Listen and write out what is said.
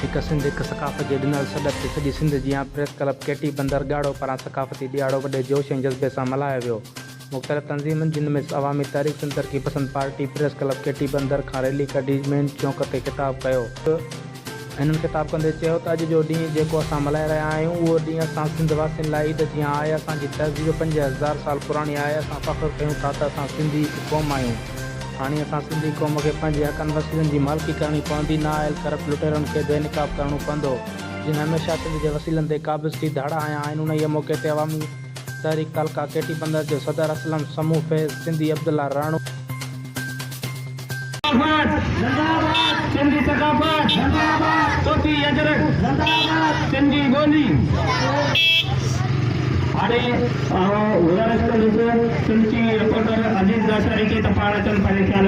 एक सिंध एक सकाफ़त जे ॾिनल सॾ ते सॼी सिंध जी प्रेस क्लब केटी बंदर ॻाढ़ो पारां सकाफ़ती ॾियारो वॾे जोश ऐं जज़्बे सां मल्हायो वियो। मुख़्तलिफ़ तंज़ीमुनि जिन में अवामी तहरीक सिंध तरक़ी पसंद पार्टी प्रेस क्लब केटी बंदर खां रैली कढी मेन चौक ते ख़िताब कयो। हिननि ख़िताब कंदे चयो त अॼु जो ॾींहुं जेको असां मल्हाए रहिया आहियूं उहो ॾींहुं असां सिंध वासियुनि लाइ ईद जीअं आहे। असांजी तहज़ीब 5000 साल पुराणी आहे। असां फ़ख़्रु कयूं था त असां सिंधी क़ौम आहियूं। हाणे असां सिंधी क़ौम खे पंहिंजे हक़नि वसीलनि जी मालिकी करणी पवंदी। नाअहल करप्ट लुटेरनि खे बेनकाब करणो पवंदो जिन हमेशह सिंध जे वसीलनि ते क़ाबिज़ थी धाड़ा हया आहिनि। उन ई मौक़े ते अवामी तहरीक तालका केटी बंदर जो सदर असलम समूह फैज़ सिंधी अब्दुल्ला राणू सिंधी सकाफत चौथी अजरक सिंधी बोली हाणे गुज़ारिश कंदुसि सिंधी रिपोर्टर अजीज़ दाशरी खे त पाण अचनि पंहिंजे ख़्याल